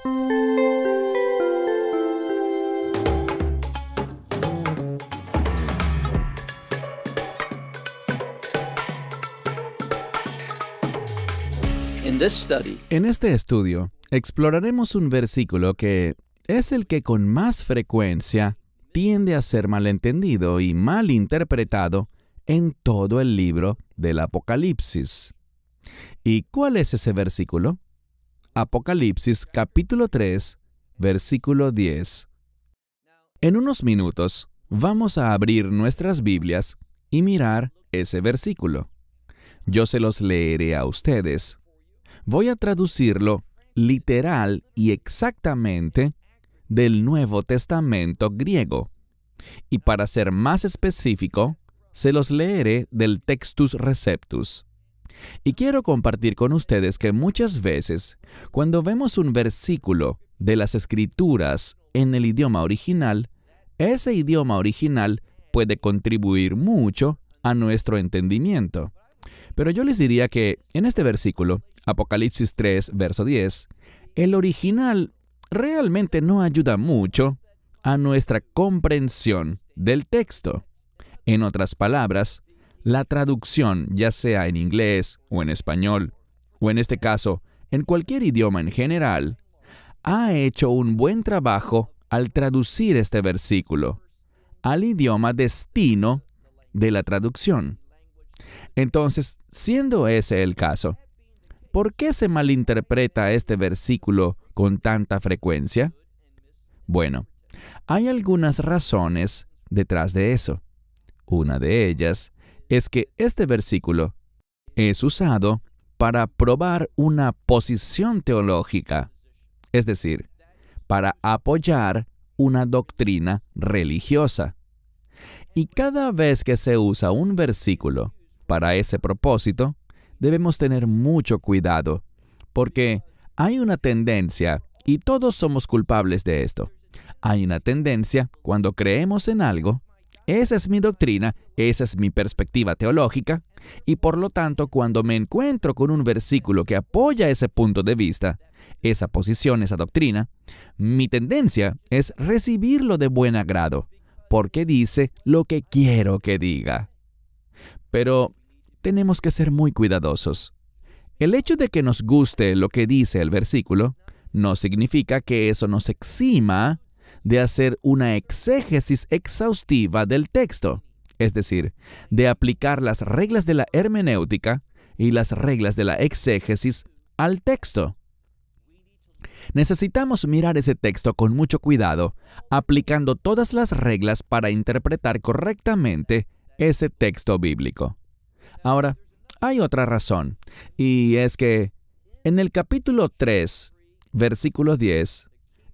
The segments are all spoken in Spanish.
En este estudio, exploraremos un versículo que es el que con más frecuencia tiende a ser malentendido y mal interpretado en todo el libro del Apocalipsis. ¿Y cuál es ese versículo? Apocalipsis capítulo 3, versículo 10. En unos minutos vamos a abrir nuestras Biblias y mirar ese versículo. Yo se los leeré a ustedes. Voy a traducirlo literal y exactamente del Nuevo Testamento griego. Y para ser más específico, se los leeré del Textus Receptus. Y quiero compartir con ustedes que muchas veces, cuando vemos un versículo de las Escrituras en el idioma original, ese idioma original puede contribuir mucho a nuestro entendimiento. Pero yo les diría que en este versículo, Apocalipsis 3, verso 10, el original realmente no ayuda mucho a nuestra comprensión del texto. En otras palabras, la traducción, ya sea en inglés o en español, o en este caso, en cualquier idioma en general, ha hecho un buen trabajo al traducir este versículo al idioma destino de la traducción. Entonces, siendo ese el caso, ¿por qué se malinterpreta este versículo con tanta frecuencia? Bueno, hay algunas razones detrás de eso. Una de ellas es que este versículo es usado para probar una posición teológica, es decir, para apoyar una doctrina religiosa. Y cada vez que se usa un versículo para ese propósito, debemos tener mucho cuidado, porque hay una tendencia, y todos somos culpables de esto. Hay una tendencia cuando creemos en algo, esa es mi doctrina, esa es mi perspectiva teológica, y por lo tanto, cuando me encuentro con un versículo que apoya ese punto de vista, esa posición, esa doctrina, mi tendencia es recibirlo de buen agrado, porque dice lo que quiero que diga. Pero tenemos que ser muy cuidadosos. El hecho de que nos guste lo que dice el versículo no significa que eso nos exima de hacer una exégesis exhaustiva del texto, es decir, de aplicar las reglas de la hermenéutica y las reglas de la exégesis al texto. Necesitamos mirar ese texto con mucho cuidado, aplicando todas las reglas para interpretar correctamente ese texto bíblico. Ahora, hay otra razón, y es que en el capítulo 3, versículo 10,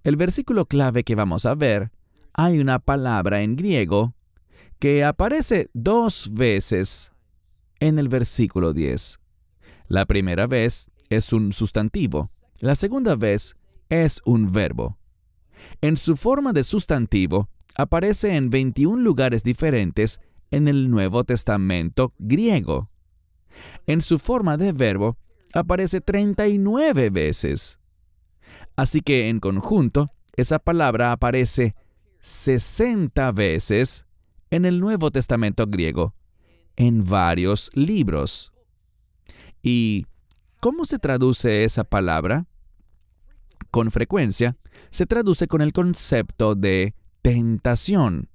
el versículo clave que vamos a ver, hay una palabra en griego que aparece 2 veces en el versículo 10. La primera vez es un sustantivo, la segunda vez es un verbo. En su forma de sustantivo, aparece en 21 lugares diferentes en el Nuevo Testamento griego. En su forma de verbo, aparece 39 veces. Así que en conjunto, esa palabra aparece 60 veces en el Nuevo Testamento griego, en varios libros. ¿Y cómo se traduce esa palabra? Con frecuencia, se traduce con el concepto de tentación.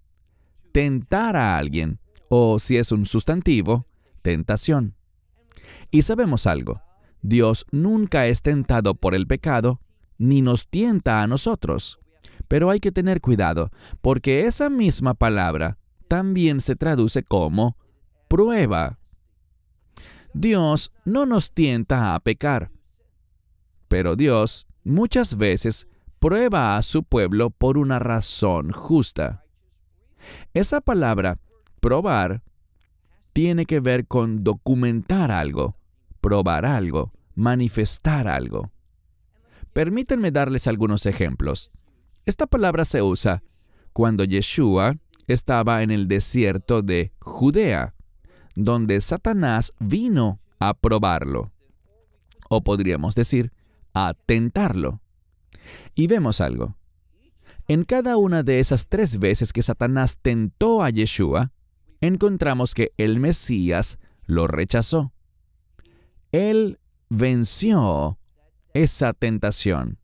Tentar a alguien, o si es un sustantivo, tentación. Y sabemos algo, Dios nunca es tentado por el pecado, ni nos tienta a nosotros. Pero hay que tener cuidado, porque esa misma palabra también se traduce como prueba. Dios no nos tienta a pecar, pero Dios muchas veces prueba a su pueblo por una razón justa. Esa palabra, probar, tiene que ver con documentar algo, probar algo, manifestar algo. Permítanme darles algunos ejemplos. Esta palabra se usa cuando Yeshua estaba en el desierto de Judea, donde Satanás vino a probarlo, o podríamos decir, a tentarlo. Y vemos algo. En cada una de esas 3 veces que Satanás tentó a Yeshua, encontramos que el Mesías lo rechazó. Él venció esa tentación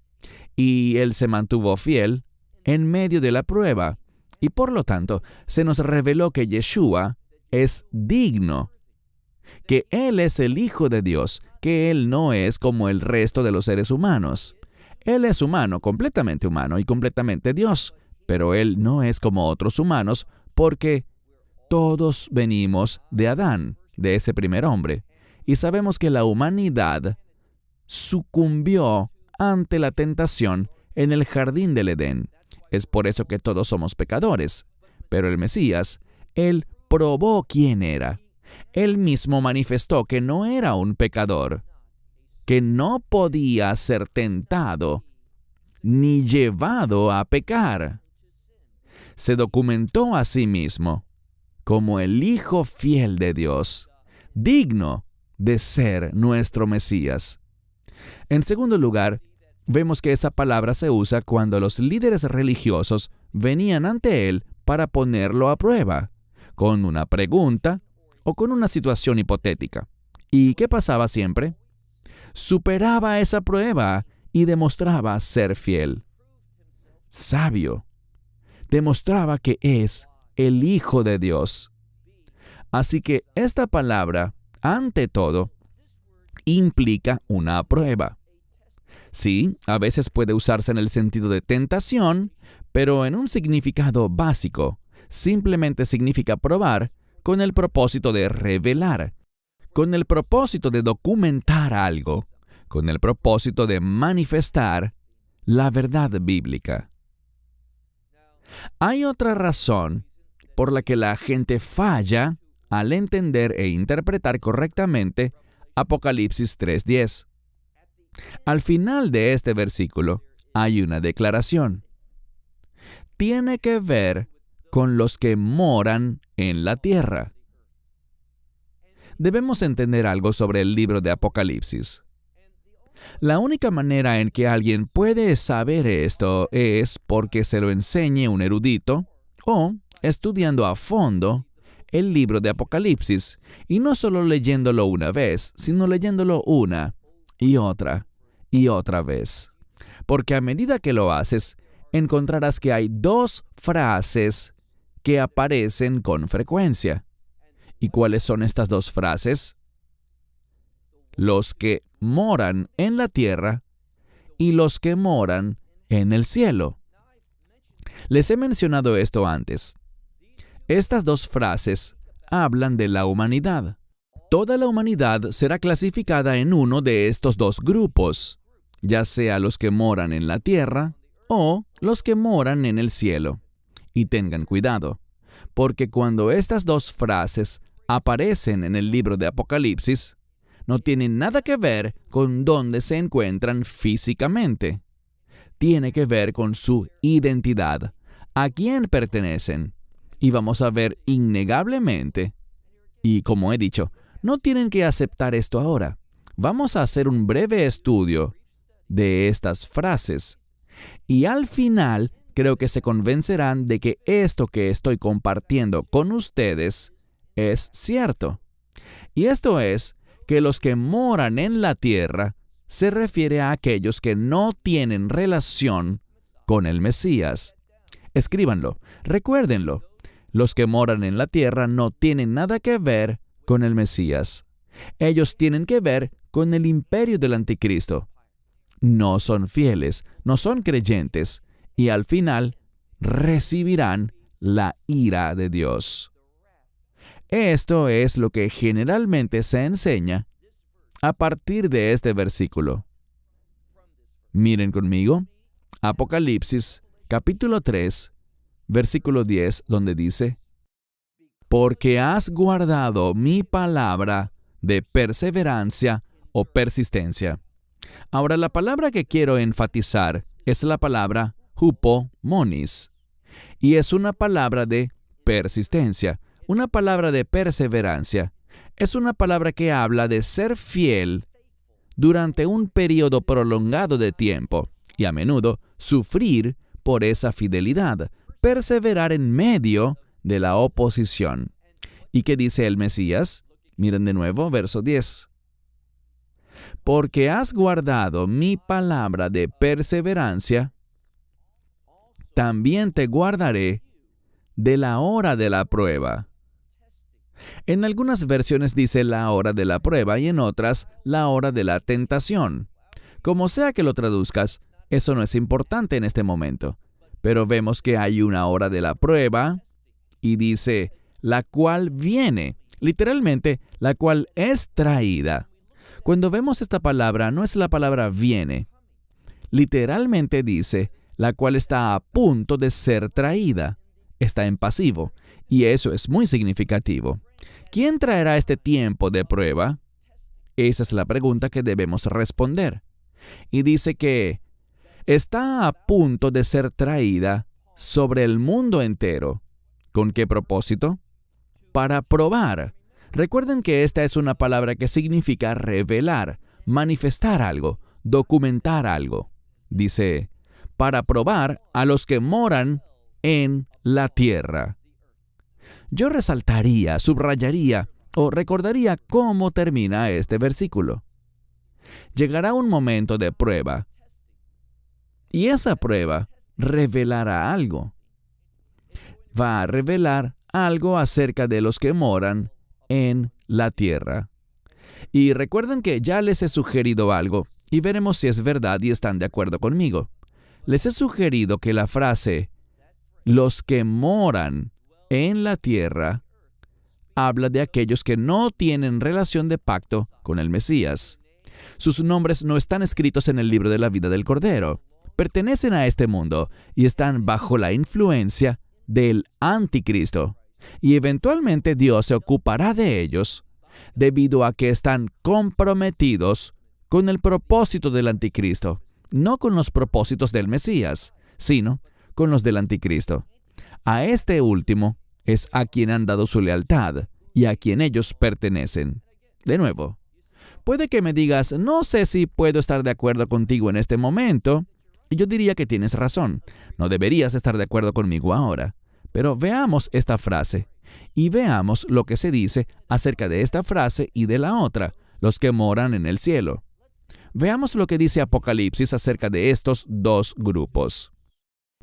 y él se mantuvo fiel en medio de la prueba. Y por lo tanto, se nos reveló que Yeshua es digno, que Él es el Hijo de Dios, que Él no es como el resto de los seres humanos. Él es humano, completamente humano y completamente Dios, pero Él no es como otros humanos porque todos venimos de Adán, de ese primer hombre, y sabemos que la humanidad sucumbió ante la tentación en el jardín del Edén. Es por eso que todos somos pecadores. Pero el Mesías, Él probó quién era. Él mismo manifestó que no era un pecador, que no podía ser tentado ni llevado a pecar. Se documentó a sí mismo como el Hijo fiel de Dios, digno de ser nuestro Mesías. En segundo lugar, vemos que esa palabra se usa cuando los líderes religiosos venían ante él para ponerlo a prueba, con una pregunta o con una situación hipotética. ¿Y qué pasaba siempre? Superaba esa prueba y demostraba ser fiel. Sabio. Demostraba que es el Hijo de Dios. Así que esta palabra, ante todo, implica una prueba. Sí, a veces puede usarse en el sentido de tentación, pero en un significado básico, simplemente significa probar con el propósito de revelar, con el propósito de documentar algo, con el propósito de manifestar la verdad bíblica. Hay otra razón por la que la gente falla al entender e interpretar correctamente Apocalipsis 3:10. Al final de este versículo hay una declaración. Tiene que ver con los que moran en la tierra. Debemos entender algo sobre el libro de Apocalipsis. La única manera en que alguien puede saber esto es porque se lo enseñe un erudito o estudiando a fondo el libro de Apocalipsis, y no solo leyéndolo una vez, sino leyéndolo una y otra vez. Porque a medida que lo haces, encontrarás que hay 2 frases que aparecen con frecuencia. ¿Y cuáles son estas 2 frases? Los que moran en la tierra y los que moran en el cielo. Les he mencionado esto antes. Estas 2 frases hablan de la humanidad. Toda la humanidad será clasificada en uno de estos 2 grupos, ya sea los que moran en la tierra o los que moran en el cielo. Y tengan cuidado, porque cuando estas 2 frases aparecen en el libro de Apocalipsis, no tienen nada que ver con dónde se encuentran físicamente. Tiene que ver con su identidad, a quién pertenecen. Y vamos a ver innegablemente, y como he dicho, no tienen que aceptar esto ahora. Vamos a hacer un breve estudio de estas frases. Y al final, creo que se convencerán de que esto que estoy compartiendo con ustedes es cierto. Y esto es que los que moran en la tierra se refiere a aquellos que no tienen relación con el Mesías. Escríbanlo, recuérdenlo. Los que moran en la tierra no tienen nada que ver con el Mesías. Ellos tienen que ver con el imperio del anticristo. No son fieles, no son creyentes, y al final recibirán la ira de Dios. Esto es lo que generalmente se enseña a partir de este versículo. Miren conmigo, Apocalipsis, capítulo 3, versículo 10, donde dice, porque has guardado mi palabra de perseverancia o persistencia. Ahora, la palabra que quiero enfatizar es la palabra hupomonis, y es una palabra de persistencia, una palabra de perseverancia. Es una palabra que habla de ser fiel durante un periodo prolongado de tiempo. y a menudo sufrir por esa fidelidad, perseverar en medio de la oposición. ¿Y qué dice el Mesías? Miren de nuevo, verso 10. Porque has guardado mi palabra de perseverancia, también te guardaré de la hora de la prueba. En algunas versiones dice la hora de la prueba y en otras la hora de la tentación. Como sea que lo traduzcas, eso no es importante en este momento. Pero vemos que hay una hora de la prueba y dice, la cual viene, literalmente, la cual es traída. Cuando vemos esta palabra, no es la palabra viene. Literalmente dice, la cual está a punto de ser traída. Está en pasivo, y eso es muy significativo. ¿Quién traerá este tiempo de prueba? Esa es la pregunta que debemos responder. Y dice que está a punto de ser traída sobre el mundo entero. ¿Con qué propósito? Para probar. Recuerden que esta es una palabra que significa revelar, manifestar algo, documentar algo. Dice, para probar a los que moran en la tierra. Yo resaltaría, subrayaría o recordaría cómo termina este versículo. Llegará un momento de prueba y esa prueba revelará algo. Va a revelar algo acerca de los que moran en la tierra. Y recuerden que ya les he sugerido algo y veremos si es verdad y están de acuerdo conmigo. Les he sugerido que la frase los que moran en la tierra habla de aquellos que no tienen relación de pacto con el Mesías. Sus nombres no están escritos en el libro de la vida del Cordero. Pertenecen a este mundo y están bajo la influencia del anticristo. Y eventualmente Dios se ocupará de ellos debido a que están comprometidos con el propósito del anticristo, no con los propósitos del Mesías, sino con los del anticristo. A este último es a quien han dado su lealtad y a quien ellos pertenecen. De nuevo, puede que me digas, no sé si puedo estar de acuerdo contigo en este momento, y yo diría que tienes razón. No deberías estar de acuerdo conmigo ahora. Pero veamos esta frase y veamos lo que se dice acerca de esta frase y de la otra, los que moran en el cielo. Veamos lo que dice Apocalipsis acerca de estos dos grupos.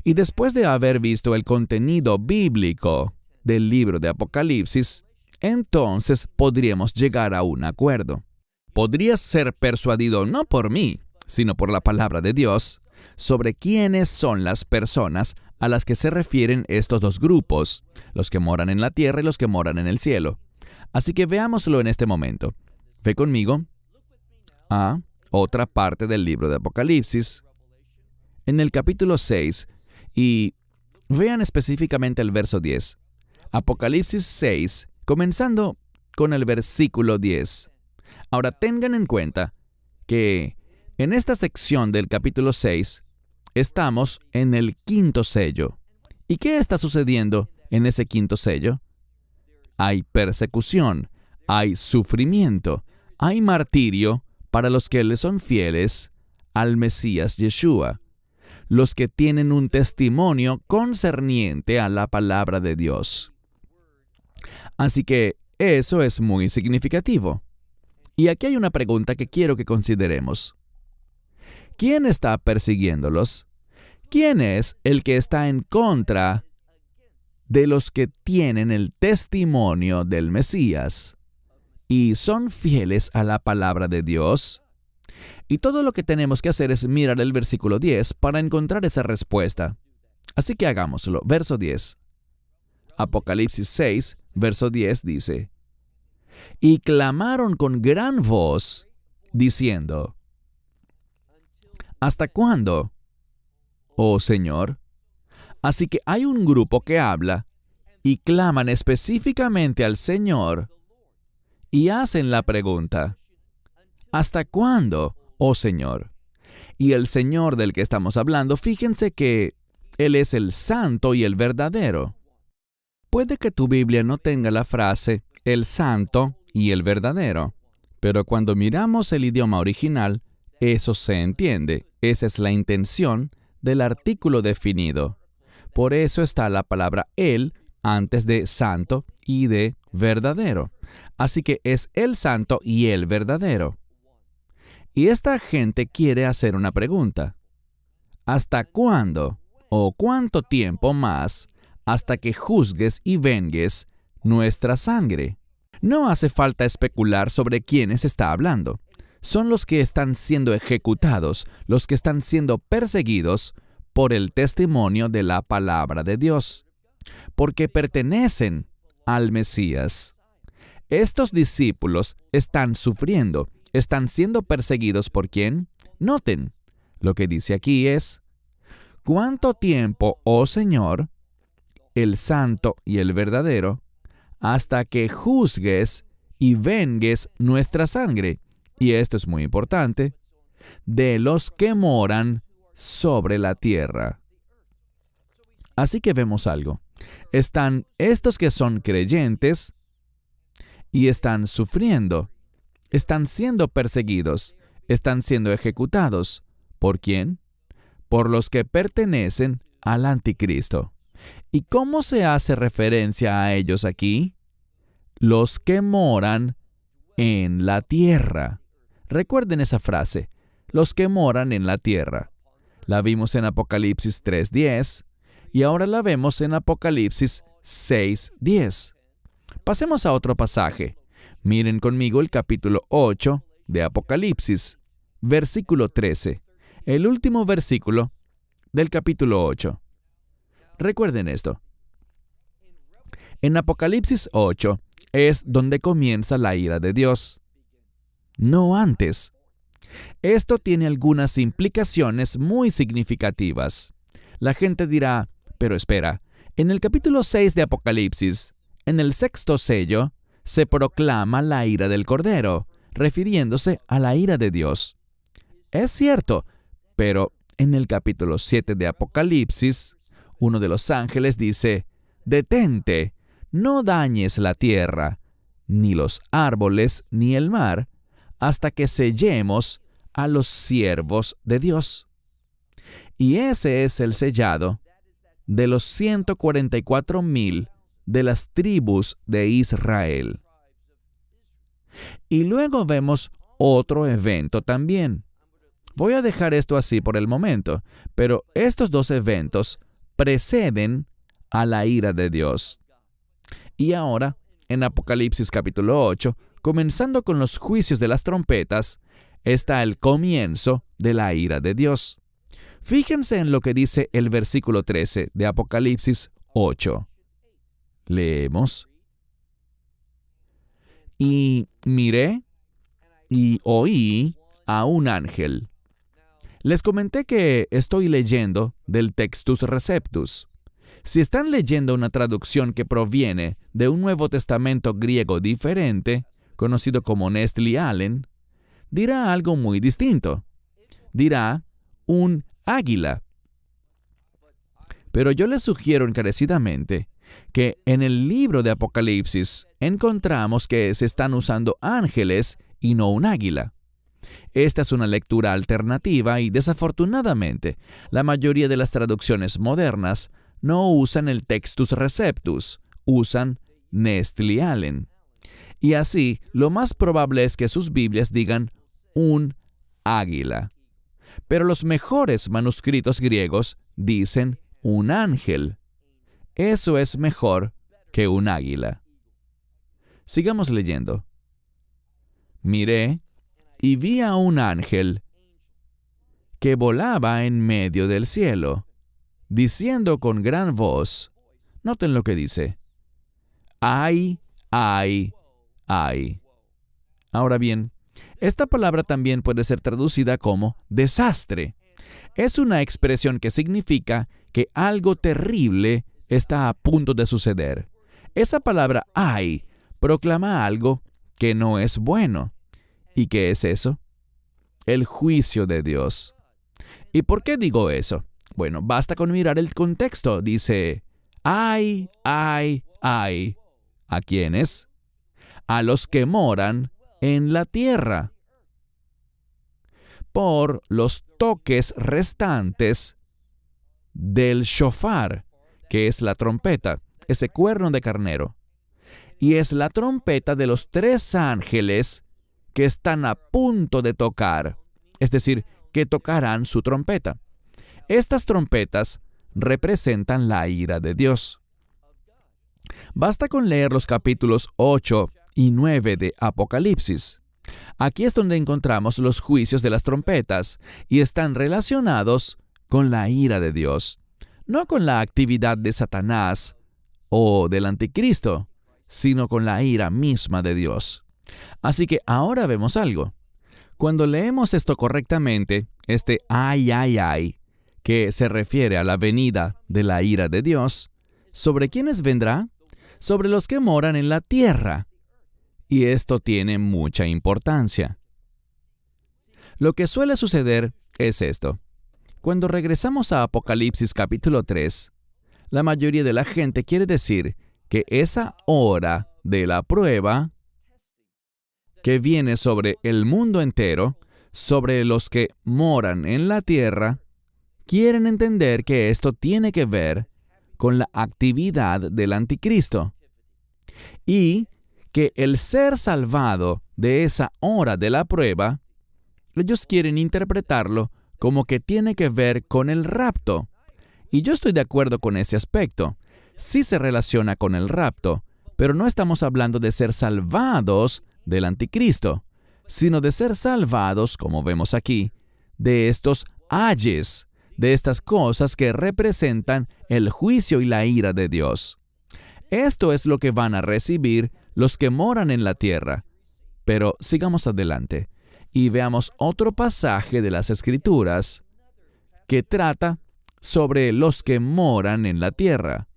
Y después de haber visto el contenido bíblico del libro de Apocalipsis, entonces podríamos llegar a un acuerdo. Podrías ser persuadido no por mí, sino por la palabra de Dios, sobre quiénes son las personas a las que se refieren estos dos grupos, los que moran en la tierra y los que moran en el cielo. Así que veámoslo en este momento. Ve conmigo a otra parte del libro de Apocalipsis, en el capítulo 6, y vean específicamente el verso 10. Apocalipsis 6, comenzando con el versículo 10. Ahora tengan en cuenta que en esta sección del capítulo 6 estamos en el quinto sello. ¿Y qué está sucediendo en ese quinto sello? Hay persecución, hay sufrimiento, hay martirio para los que le son fieles al Mesías Yeshua, los que tienen un testimonio concerniente a la palabra de Dios. Así que eso es muy significativo. Y aquí hay una pregunta que quiero que consideremos. ¿Quién está persiguiéndolos? ¿Quién es el que está en contra de los que tienen el testimonio del Mesías y son fieles a la palabra de Dios? Y todo lo que tenemos que hacer es mirar el versículo 10 para encontrar esa respuesta. Así que hagámoslo. Verso 10. Apocalipsis 6, verso 10 dice, y clamaron con gran voz, diciendo, ¿hasta cuándo, oh Señor? Así que hay un grupo que habla y claman específicamente al Señor y hacen la pregunta, ¿hasta cuándo, oh Señor? Y el Señor del que estamos hablando, fíjense que Él es el santo y el verdadero. Puede que tu Biblia no tenga la frase el santo y el verdadero, pero cuando miramos el idioma original, Eso se entiende. Esa es la intención del artículo definido. Por eso está la palabra el antes de santo y de verdadero. Así que es el santo y el verdadero. Y esta gente quiere hacer una pregunta. ¿Hasta cuándo o cuánto tiempo más hasta que juzgues y vengues nuestra sangre? No hace falta especular sobre quiénes está hablando. Son los que están siendo ejecutados, los que están siendo perseguidos por el testimonio de la palabra de Dios, porque pertenecen al Mesías. Estos discípulos están sufriendo, están siendo perseguidos ¿por quién? Noten, lo que dice aquí es, ¿cuánto tiempo, oh Señor, el santo y el verdadero, hasta que juzgues y vengues nuestra sangre? Y esto es muy importante, de los que moran sobre la tierra. Así que vemos algo. Están estos que son creyentes y están sufriendo, están siendo perseguidos, están siendo ejecutados. ¿Por quién? Por los que pertenecen al anticristo. ¿Y cómo se hace referencia a ellos aquí? Los que moran en la tierra. Recuerden esa frase, los que moran en la tierra. La vimos en Apocalipsis 3:10 y ahora la vemos en Apocalipsis 6:10. Pasemos a otro pasaje. Miren conmigo el capítulo 8 de Apocalipsis, versículo 13, el último versículo del capítulo 8. Recuerden esto. En Apocalipsis 8 es donde comienza la ira de Dios. No antes. Esto tiene algunas implicaciones muy significativas. La gente dirá, pero espera, en el capítulo 6 de Apocalipsis, en el sexto sello, se proclama la ira del Cordero, refiriéndose a la ira de Dios. Es cierto, pero en el capítulo 7 de Apocalipsis, uno de los ángeles dice, «Detente, no dañes la tierra, ni los árboles, ni el mar, hasta que sellemos a los siervos de Dios». Y ese es el sellado de los 144,000 de las tribus de Israel. Y luego vemos otro evento también. Voy a dejar esto así por el momento, pero estos dos eventos preceden a la ira de Dios. Y ahora, en Apocalipsis capítulo 8, comenzando con los juicios de las trompetas, está el comienzo de la ira de Dios. Fíjense en lo que dice el versículo 13 de Apocalipsis 8. Leemos. Y miré y oí a un ángel. Les comenté que estoy leyendo del Textus Receptus. Si están leyendo una traducción que proviene de un Nuevo Testamento griego diferente, conocido como Nestle Aland, dirá algo muy distinto. Dirá un águila. Pero yo les sugiero encarecidamente que en el libro de Apocalipsis encontramos que se están usando ángeles y no un águila. Esta es una lectura alternativa y desafortunadamente la mayoría de las traducciones modernas no usan el Textus Receptus, usan Nestle Aland. Y así, lo más probable es que sus Biblias digan un águila. Pero los mejores manuscritos griegos dicen un ángel. Eso es mejor que un águila. Sigamos leyendo. Miré y vi a un ángel que volaba en medio del cielo, diciendo con gran voz, noten lo que dice, ¡ay, ay, ay! Ahora bien, esta palabra también puede ser traducida como desastre. Es una expresión que significa que algo terrible está a punto de suceder. Esa palabra ay proclama algo que no es bueno. ¿Y qué es eso? El juicio de Dios. ¿Y por qué digo eso? Bueno, basta con mirar el contexto. Dice, ay, ay, ay. ¿A quiénes? A los que moran en la tierra. por los toques restantes del shofar, que es la trompeta, ese cuerno de carnero. Y es la trompeta de los 3 ángeles que están a punto de tocar, es decir, que tocarán su trompeta. Estas trompetas representan la ira de Dios. Basta con leer los capítulos 8 y 9 de Apocalipsis. Aquí es donde encontramos los juicios de las trompetas y están relacionados con la ira de Dios, no con la actividad de Satanás o del anticristo, sino con la ira misma de Dios. Así que ahora vemos algo. Cuando leemos esto correctamente, este ay, ay, ay, que se refiere a la venida de la ira de Dios, ¿sobre quiénes vendrá? Sobre los que moran en la tierra. Y esto tiene mucha importancia. Lo que suele suceder es esto. Cuando regresamos a Apocalipsis capítulo 3, la mayoría de la gente quiere decir que esa hora de la prueba que viene sobre el mundo entero, sobre los que moran en la tierra, quieren entender que esto tiene que ver con la actividad del anticristo. Y que el ser salvado de esa hora de la prueba, ellos quieren interpretarlo como que tiene que ver con el rapto. Y yo estoy de acuerdo con ese aspecto. Sí se relaciona con el rapto, pero no estamos hablando de ser salvados del anticristo, sino de ser salvados, como vemos aquí, de estos ayes, de estas cosas que representan el juicio y la ira de Dios. Esto es lo que van a recibir los que moran en la tierra. Pero sigamos adelante y veamos otro pasaje de las Escrituras que trata sobre los que moran en la tierra.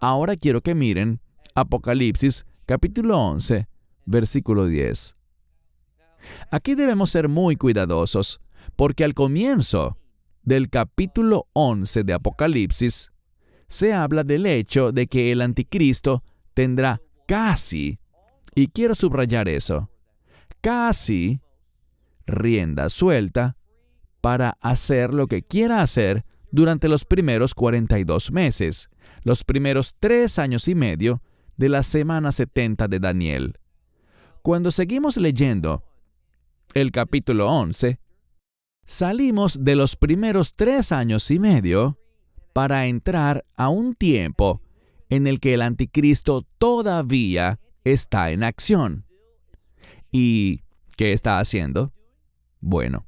Ahora quiero que miren Apocalipsis capítulo 11, versículo 10. Aquí debemos ser muy cuidadosos, porque al comienzo del capítulo 11 de Apocalipsis se habla del hecho de que el anticristo tendrá casi, y quiero subrayar eso, casi rienda suelta para hacer lo que quiera hacer durante los primeros 42 meses, los primeros 3 años y medio de la semana 70 de Daniel. Cuando seguimos leyendo el capítulo 11, salimos de los primeros 3 años y medio para entrar a un tiempo en el que el anticristo todavía está en acción. ¿Y qué está haciendo? Bueno,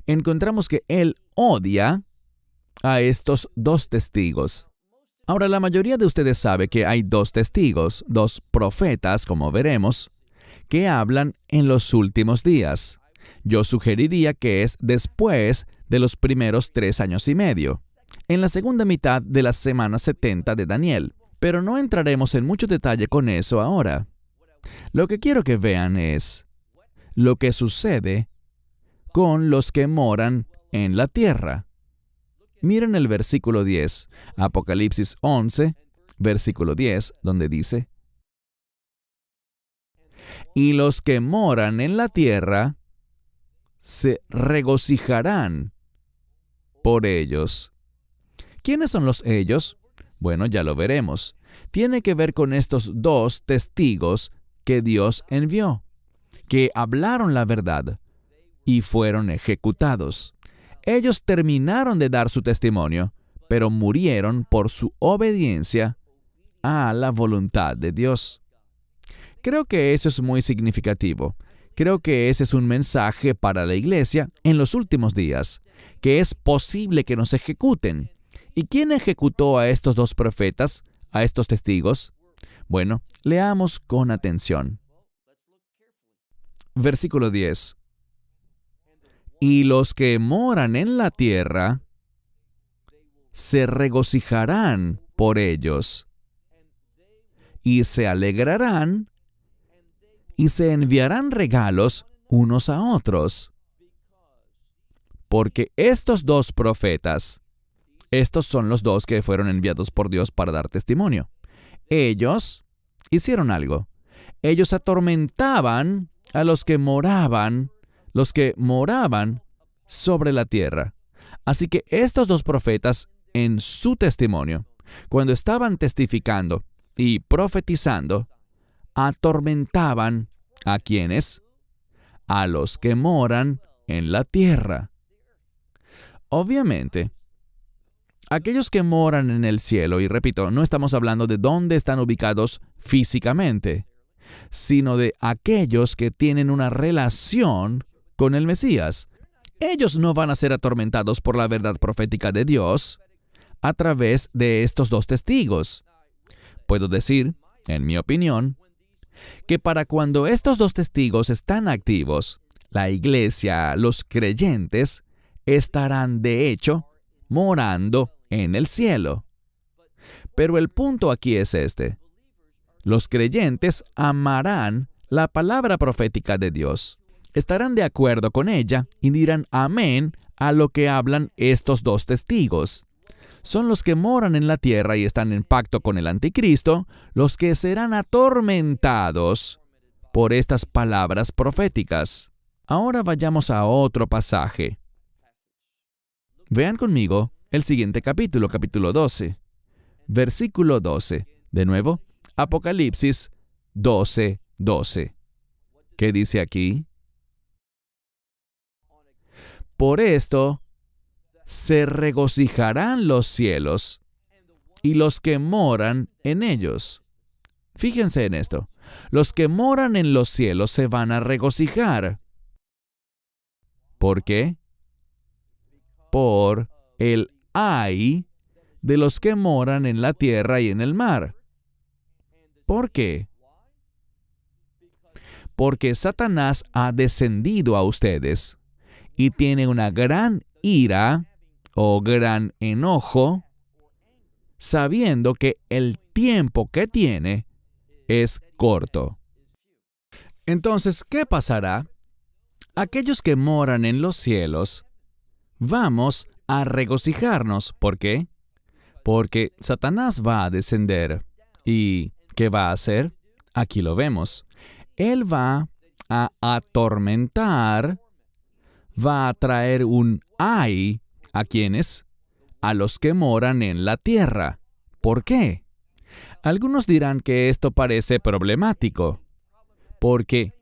encontramos que él odia a estos 2 testigos. Ahora, la mayoría de ustedes sabe que hay 2 testigos, 2 profetas, como veremos, que hablan en los últimos días. Yo sugeriría que es después de los primeros 3 años y medio, en la segunda mitad de la semana 70 de Daniel. Pero no entraremos en mucho detalle con eso ahora. Lo que quiero que vean es lo que sucede con los que moran en la tierra. Miren el versículo 10, Apocalipsis 11, versículo 10, donde dice: y los que moran en la tierra se regocijarán por ellos. ¿Quiénes son los ellos? Bueno, ya lo veremos. Tiene que ver con estos 2 testigos que Dios envió, que hablaron la verdad y fueron ejecutados. Ellos terminaron de dar su testimonio, pero murieron por su obediencia a la voluntad de Dios. Creo que eso es muy significativo. Creo que ese es un mensaje para la iglesia en los últimos días, que es posible que nos ejecuten. ¿Y quién ejecutó a estos 2 profetas, a estos testigos? Bueno, leamos con atención. Versículo 10. Y los que moran en la tierra se regocijarán por ellos, y se alegrarán, y se enviarán regalos unos a otros. Porque estos 2 profetas, estos son los 2 que fueron enviados por Dios para dar testimonio. Ellos hicieron algo. Ellos atormentaban a los que moraban sobre la tierra. Así que estos dos profetas, en su testimonio, cuando estaban testificando y profetizando, atormentaban ¿a quiénes? A los que moran en la tierra. Obviamente, aquellos que moran en el cielo, y repito, no estamos hablando de dónde están ubicados físicamente, sino de aquellos que tienen una relación con el Mesías. Ellos no van a ser atormentados por la verdad profética de Dios a través de estos dos testigos. Puedo decir, en mi opinión, que para cuando estos dos testigos están activos, la iglesia, los creyentes, estarán de hecho morando en el cielo. Pero el punto aquí es este. Los creyentes amarán la palabra profética de Dios. Estarán de acuerdo con ella y dirán amén a lo que hablan estos dos testigos. Son los que moran en la tierra y están en pacto con el anticristo, los que serán atormentados por estas palabras proféticas. Ahora vayamos a otro pasaje. Vean conmigo el siguiente capítulo, capítulo 12. Versículo 12. De nuevo, Apocalipsis 12:12. ¿Qué dice aquí? Por esto se regocijarán los cielos y los que moran en ellos. Fíjense en esto. Los que moran en los cielos se van a regocijar. ¿Por qué? Por el ay de los que moran en la tierra y en el mar. ¿Por qué? Porque Satanás ha descendido a ustedes y tiene una gran ira o gran enojo, sabiendo que el tiempo que tiene es corto. Entonces, ¿qué pasará? Aquellos que moran en los cielos, vamos a regocijarnos. ¿Por qué? Porque Satanás va a descender. ¿Y qué va a hacer? Aquí lo vemos. Él va a atormentar, va a traer un ay. ¿A quiénes? A los que moran en la tierra. ¿Por qué? Algunos dirán que esto parece problemático, porque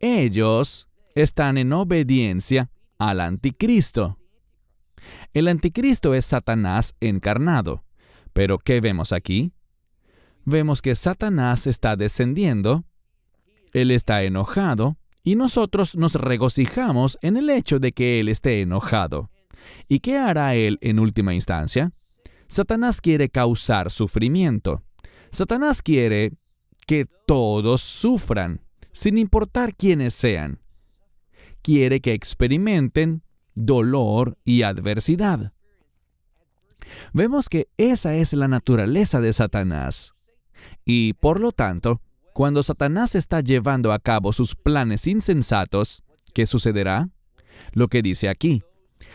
ellos están en obediencia al anticristo. El anticristo es Satanás encarnado. Pero ¿qué vemos aquí? Vemos que Satanás está descendiendo, él está enojado, y nosotros nos regocijamos en el hecho de que él esté enojado. ¿Y qué hará él en última instancia? Satanás quiere causar sufrimiento. Satanás quiere que todos sufran, sin importar quiénes sean. Quiere que experimenten dolor y adversidad. Vemos que esa es la naturaleza de Satanás. Y por lo tanto, cuando Satanás está llevando a cabo sus planes insensatos, ¿qué sucederá? Lo que dice aquí.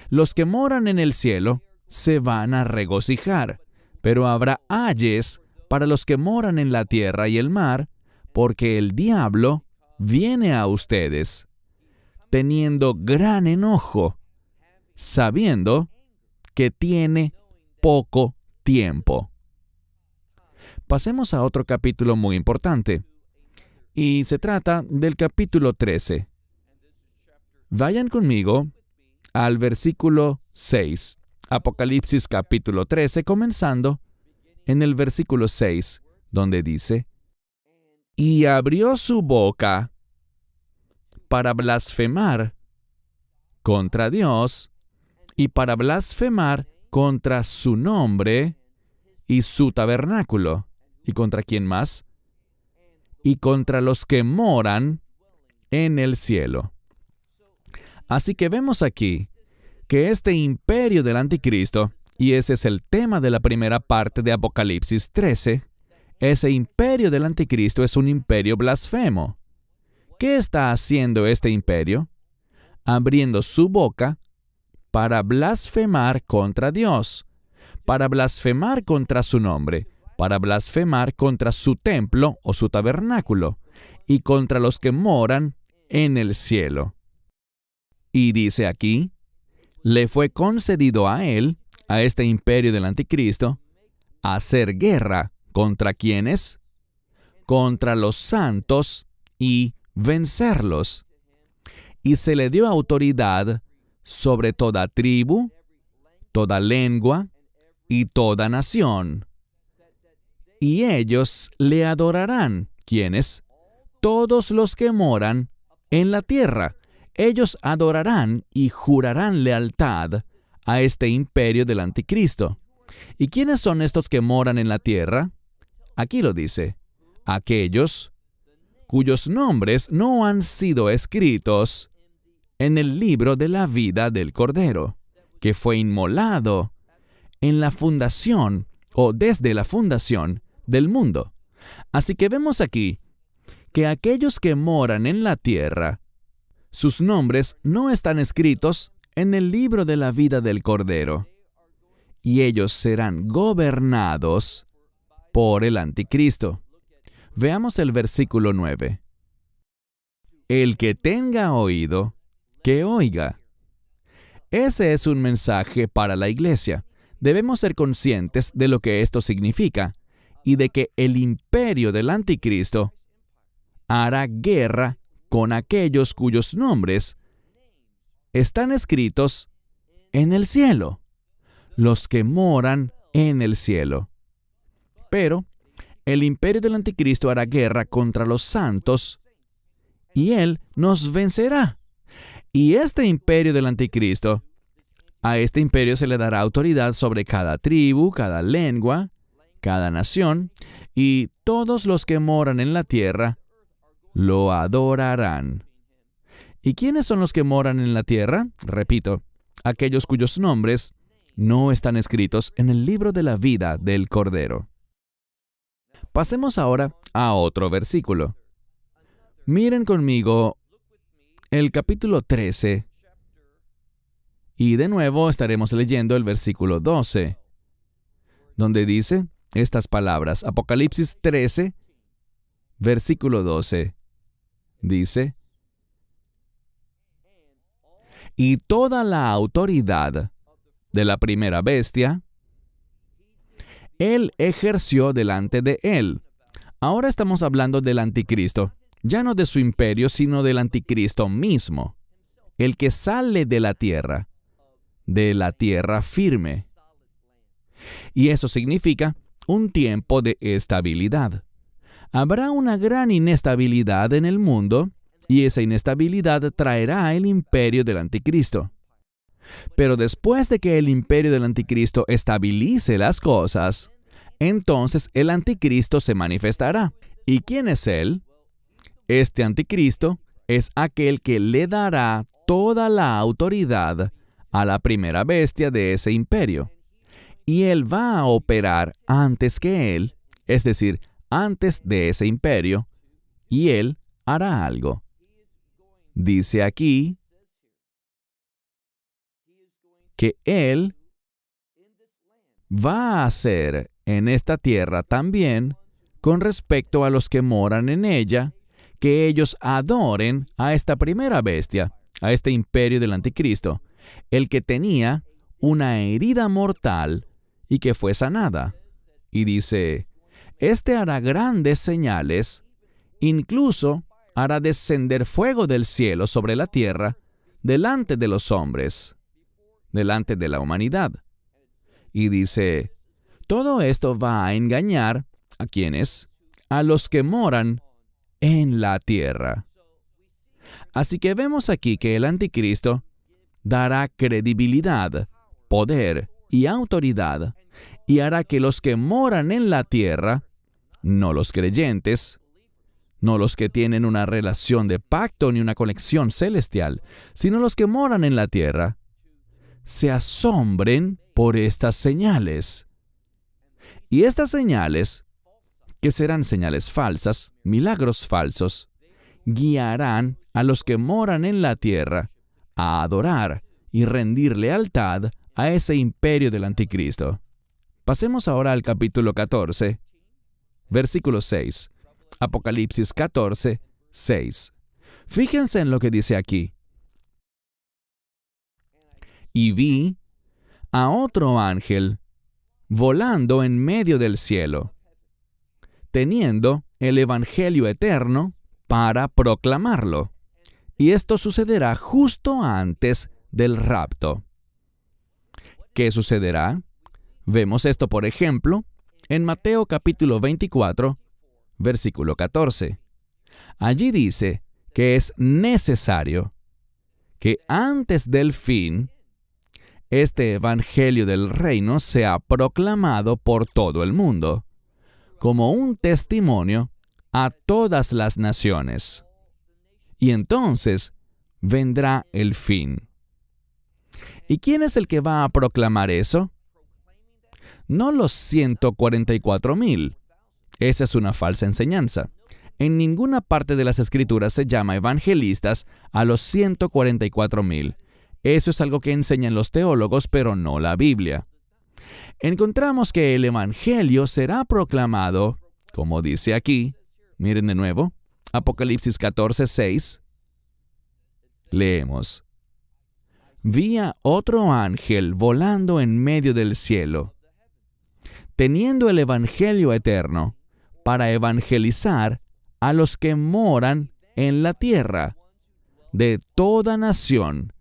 Los que moran en el cielo se van a regocijar, pero habrá ayes para los que moran en la tierra y el mar, porque el diablo viene a ustedes, teniendo gran enojo, sabiendo que tiene poco tiempo. Pasemos a otro capítulo muy importante, y se trata del capítulo 13. Vayan conmigo al versículo 6. Apocalipsis capítulo 13, comenzando en el versículo 6, donde dice: y abrió su boca para blasfemar contra Dios y para blasfemar contra su nombre y su tabernáculo. ¿Y contra quién más? Y contra los que moran en el cielo. Así que vemos aquí que este imperio del anticristo, y ese es el tema de la primera parte de Apocalipsis 13, ese imperio del anticristo es un imperio blasfemo. ¿Qué está haciendo este imperio? Abriendo su boca para blasfemar contra Dios, para blasfemar contra su nombre, para blasfemar contra su templo o su tabernáculo, y contra los que moran en el cielo. Y dice aquí le fue concedido a él, a este imperio del anticristo, hacer guerra contra quienes, contra los santos y vencerlos. Y se le dio autoridad sobre toda tribu, toda lengua y toda nación. Y ellos le adorarán, ¿quiénes? Todos los que moran en la tierra. Ellos adorarán y jurarán lealtad a este imperio del anticristo. ¿Y quiénes son estos que moran en la tierra? Aquí lo dice: aquellos cuyos nombres no han sido escritos en el libro de la vida del Cordero, que fue inmolado en la fundación o desde la fundación del mundo. Así que vemos aquí que aquellos que moran en la tierra, sus nombres no están escritos en el libro de la vida del Cordero, y ellos serán gobernados por el anticristo. Veamos el versículo 9. El que tenga oído, que oiga. Ese es un mensaje para la iglesia. Debemos ser conscientes de lo que esto significa y de que el imperio del anticristo hará guerra con aquellos cuyos nombres están escritos en el cielo, los que moran en el cielo. Pero el imperio del anticristo hará guerra contra los santos y él nos vencerá. Y este imperio del anticristo, a este imperio se le dará autoridad sobre cada tribu, cada lengua, cada nación, y todos los que moran en la tierra lo adorarán. ¿Y quiénes son los que moran en la tierra? Repito, aquellos cuyos nombres no están escritos en el libro de la vida del Cordero. Pasemos ahora a otro versículo. Miren conmigo el capítulo 13, y de nuevo estaremos leyendo el versículo 12, donde dice estas palabras. Apocalipsis 13, versículo 12. Dice: y toda la autoridad de la primera bestia, él ejerció delante de él. Ahora estamos hablando del anticristo, ya no de su imperio, sino del anticristo mismo, el que sale de la tierra firme. Y eso significa un tiempo de estabilidad. Habrá una gran inestabilidad en el mundo, y esa inestabilidad traerá el imperio del anticristo. Pero después de que el imperio del anticristo estabilice las cosas, entonces el anticristo se manifestará. ¿Y quién es él? Este anticristo es aquel que le dará toda la autoridad a la primera bestia de ese imperio. Y él va a operar antes que él, es decir, antes de ese imperio, y él hará algo. Dice aquí que él va a hacer en esta tierra también, con respecto a los que moran en ella, que ellos adoren a esta primera bestia, a este imperio del anticristo, el que tenía una herida mortal y que fue sanada. Y dice: este hará grandes señales, incluso hará descender fuego del cielo sobre la tierra, delante de los hombres, delante de la humanidad. Y dice: todo esto va a engañar ¿a quiénes? A los que moran en la tierra. Así que vemos aquí que el anticristo dará credibilidad, poder y autoridad, y hará que los que moran en la tierra, no los creyentes, no los que tienen una relación de pacto ni una conexión celestial, sino los que moran en la tierra, se asombren por estas señales. Y estas señales, que serán señales falsas, milagros falsos, guiarán a los que moran en la tierra a adorar y rendir lealtad a ese imperio del anticristo. Pasemos ahora al capítulo 14, versículo 6. Apocalipsis 14, 6. Fíjense en lo que dice aquí. Y vi a otro ángel volando en medio del cielo, teniendo el Evangelio eterno para proclamarlo. Y esto sucederá justo antes del rapto. ¿Qué sucederá? Vemos esto, por ejemplo, en Mateo capítulo 24, versículo 14. Allí dice que es necesario que antes del fin, este Evangelio del Reino sea proclamado por todo el mundo, como un testimonio a todas las naciones. Y entonces vendrá el fin. ¿Y quién es el que va a proclamar eso? No los 144,000. Esa es una falsa enseñanza. En ninguna parte de las Escrituras se llama evangelistas a los 144,000. Eso es algo que enseñan los teólogos, pero no la Biblia. Encontramos que el Evangelio será proclamado, como dice aquí, miren de nuevo, Apocalipsis 14:6. Leemos: Vi a otro ángel volando en medio del cielo, teniendo el Evangelio eterno, para evangelizar a los que moran en la tierra, de toda nación,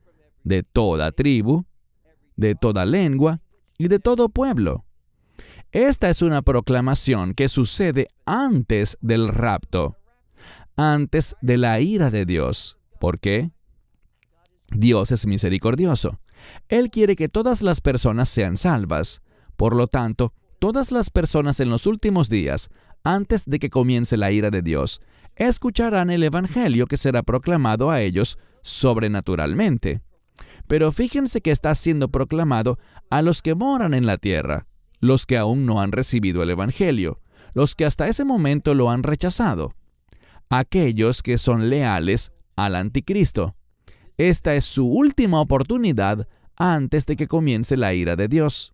de toda tribu, de toda lengua y de todo pueblo. Esta es una proclamación que sucede antes del rapto, antes de la ira de Dios. ¿Por qué? Dios es misericordioso. Él quiere que todas las personas sean salvas. Por lo tanto, todas las personas en los últimos días, antes de que comience la ira de Dios, escucharán el Evangelio que será proclamado a ellos sobrenaturalmente. Pero fíjense que está siendo proclamado a los que moran en la tierra, los que aún no han recibido el Evangelio, los que hasta ese momento lo han rechazado, aquellos que son leales al anticristo. Esta es su última oportunidad antes de que comience la ira de Dios.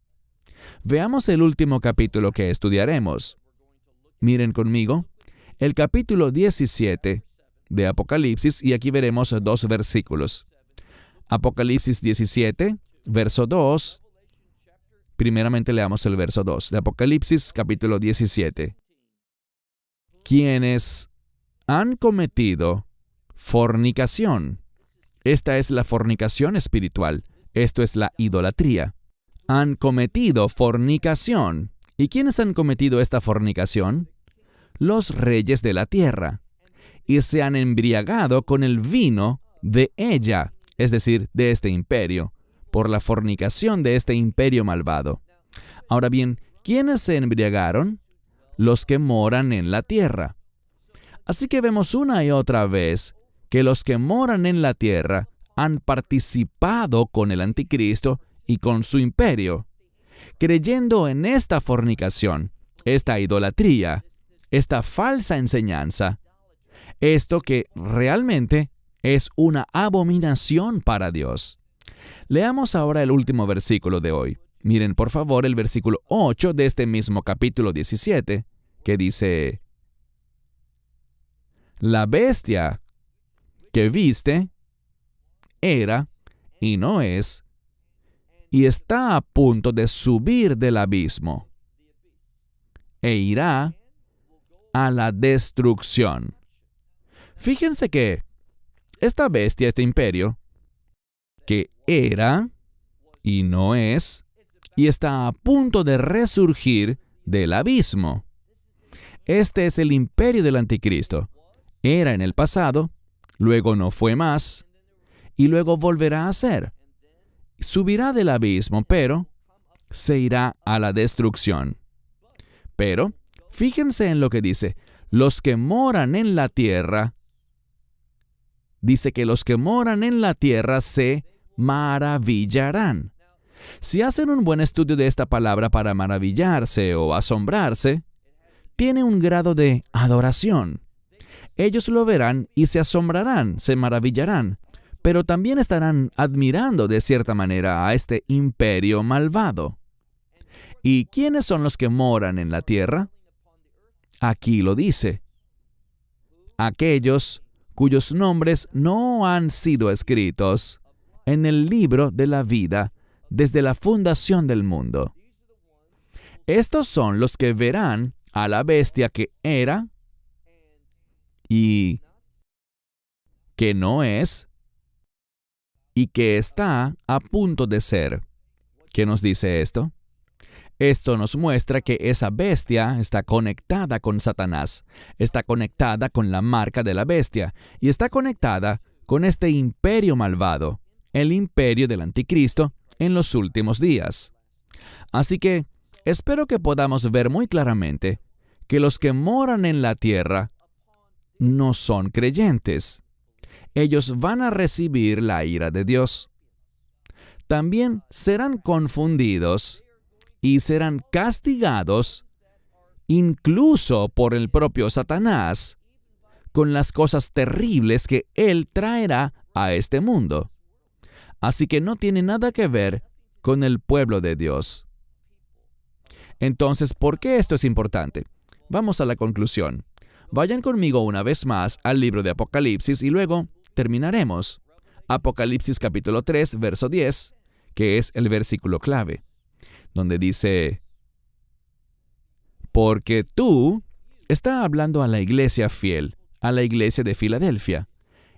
Veamos el último capítulo que estudiaremos. Miren conmigo, el capítulo 17 de Apocalipsis, y aquí veremos 2 versículos. Apocalipsis 17, verso 2. Primeramente leamos el verso 2 de Apocalipsis capítulo 17. Quienes han cometido fornicación. Esta es la fornicación espiritual. Esto es la idolatría. Han cometido fornicación. ¿Y quiénes han cometido esta fornicación? Los reyes de la tierra. Y se han embriagado con el vino de ella, es decir, de este imperio, por la fornicación de este imperio malvado. Ahora bien, ¿quiénes se embriagaron? Los que moran en la tierra. Así que vemos una y otra vez que los que moran en la tierra han participado con el anticristo y con su imperio, creyendo en esta fornicación, esta idolatría, esta falsa enseñanza, esto que realmente es una abominación para Dios. Leamos ahora el último versículo de hoy. Miren por favor el versículo 8 de este mismo capítulo 17, que dice: La bestia que viste era y no es, y está a punto de subir del abismo, e irá a la destrucción. Fíjense que esta bestia, este imperio, que era y no es, y está a punto de resurgir del abismo. Este es el imperio del anticristo. Era en el pasado, luego no fue más, y luego volverá a ser. Subirá del abismo, pero se irá a la destrucción. Pero, fíjense en lo que dice: los que moran en la tierra. Dice que los que moran en la tierra se maravillarán. Si hacen un buen estudio de esta palabra para maravillarse o asombrarse, tiene un grado de adoración. Ellos lo verán y se asombrarán, se maravillarán, pero también estarán admirando de cierta manera a este imperio malvado. ¿Y quiénes son los que moran en la tierra? Aquí lo dice: aquellos cuyos nombres no han sido escritos en el libro de la vida desde la fundación del mundo. Estos son los que verán a la bestia que era y que no es y que está a punto de ser. ¿Qué nos dice esto? Esto nos muestra que esa bestia está conectada con Satanás, está conectada con la marca de la bestia y está conectada con este imperio malvado, el imperio del anticristo en los últimos días. Así que espero que podamos ver muy claramente que los que moran en la tierra no son creyentes. Ellos van a recibir la ira de Dios. También serán confundidos y serán castigados incluso por el propio Satanás con las cosas terribles que él traerá a este mundo. Así que no tiene nada que ver con el pueblo de Dios. Entonces, ¿por qué esto es importante? Vamos a la conclusión. Vayan conmigo una vez más al libro de Apocalipsis y luego terminaremos. Apocalipsis capítulo 3, verso 10, que es el versículo clave, donde dice: porque tú, está hablando a la iglesia fiel, a la iglesia de Filadelfia,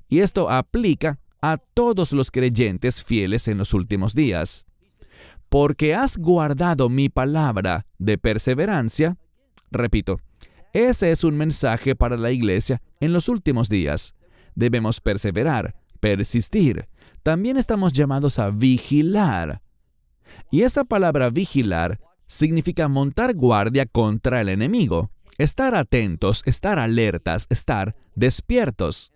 y esto aplica a todos los creyentes fieles en los últimos días. Porque has guardado mi palabra de perseverancia. Repito, ese es un mensaje para la iglesia en los últimos días. Debemos perseverar, persistir. También estamos llamados a vigilar. Y esa palabra vigilar significa montar guardia contra el enemigo, estar atentos, estar alertas, estar despiertos.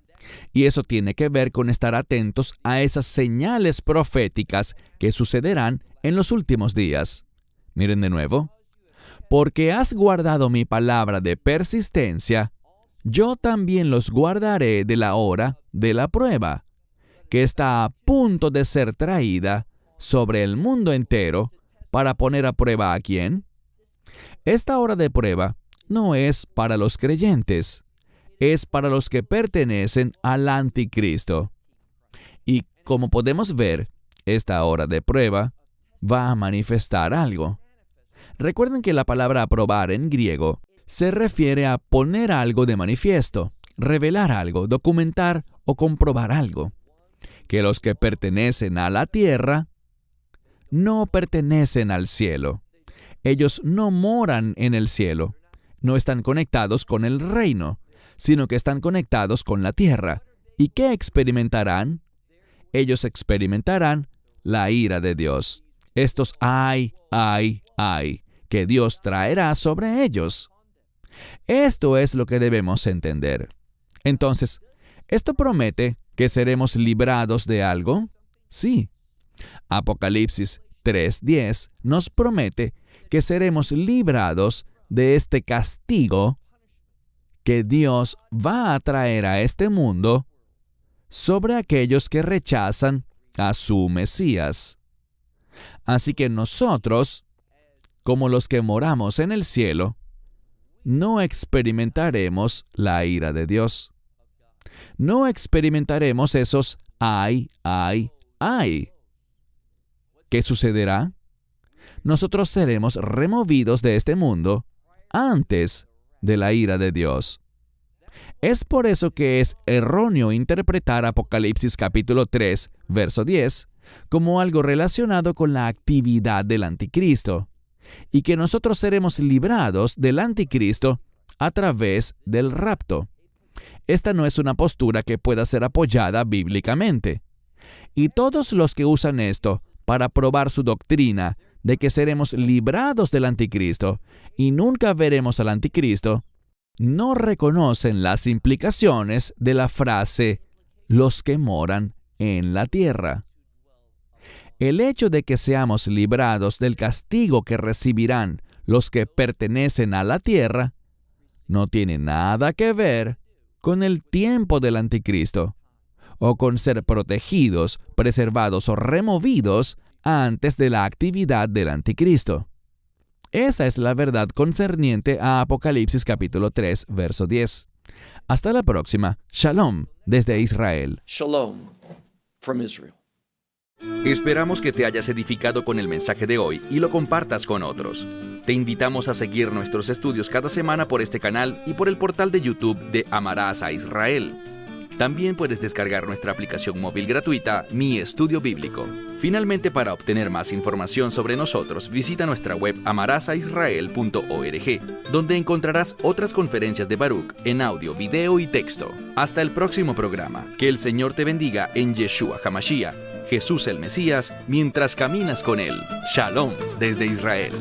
Y eso tiene que ver con estar atentos a esas señales proféticas que sucederán en los últimos días. Miren de nuevo. Porque has guardado mi palabra de persistencia, yo también los guardaré de la hora de la prueba, que está a punto de ser traída sobre el mundo entero para poner a prueba ¿a quién? Esta hora de prueba no es para los creyentes, es para los que pertenecen al anticristo. Y como podemos ver, esta hora de prueba va a manifestar algo. Recuerden que la palabra aprobar en griego se refiere a poner algo de manifiesto, revelar algo, documentar o comprobar algo. Que los que pertenecen a la tierra no pertenecen al cielo. Ellos no moran en el cielo, no están conectados con el reino, sino que están conectados con la tierra. ¿Y qué experimentarán? Ellos experimentarán la ira de Dios. Estos ay, que Dios traerá sobre ellos. Esto es lo que debemos entender. Entonces, ¿esto promete que seremos librados de algo? Sí. Apocalipsis 3:10 nos promete que seremos librados de este castigo que Dios va a traer a este mundo sobre aquellos que rechazan a su Mesías. Así que nosotros, como los que moramos en el cielo, no experimentaremos la ira de Dios. No experimentaremos esos ay. ¿Qué sucederá? Nosotros seremos removidos de este mundo antes de la ira de Dios. Es por eso que es erróneo interpretar Apocalipsis capítulo 3, verso 10, como algo relacionado con la actividad del anticristo, y que nosotros seremos librados del anticristo a través del rapto. Esta no es una postura que pueda ser apoyada bíblicamente. Y todos los que usan esto para probar su doctrina de que seremos librados del anticristo y nunca veremos al anticristo, no reconocen las implicaciones de la frase «los que moran en la tierra». El hecho de que seamos librados del castigo que recibirán los que pertenecen a la tierra no tiene nada que ver con el tiempo del anticristo o con ser protegidos, preservados o removidos antes de la actividad del anticristo. Esa es la verdad concerniente a Apocalipsis capítulo 3, verso 10. Hasta la próxima. Shalom desde Israel. Shalom from Israel. Esperamos que te hayas edificado con el mensaje de hoy y lo compartas con otros. Te invitamos a seguir nuestros estudios cada semana por este canal y por el portal de YouTube de Amarás a Israel. También puedes descargar nuestra aplicación móvil gratuita, Mi Estudio Bíblico. Finalmente, para obtener más información sobre nosotros, visita nuestra web amarasaisrael.org, donde encontrarás otras conferencias de Baruch en audio, video y texto. Hasta el próximo programa. Que el Señor te bendiga en Yeshua HaMashiach, Jesús el Mesías, mientras caminas con Él. Shalom desde Israel.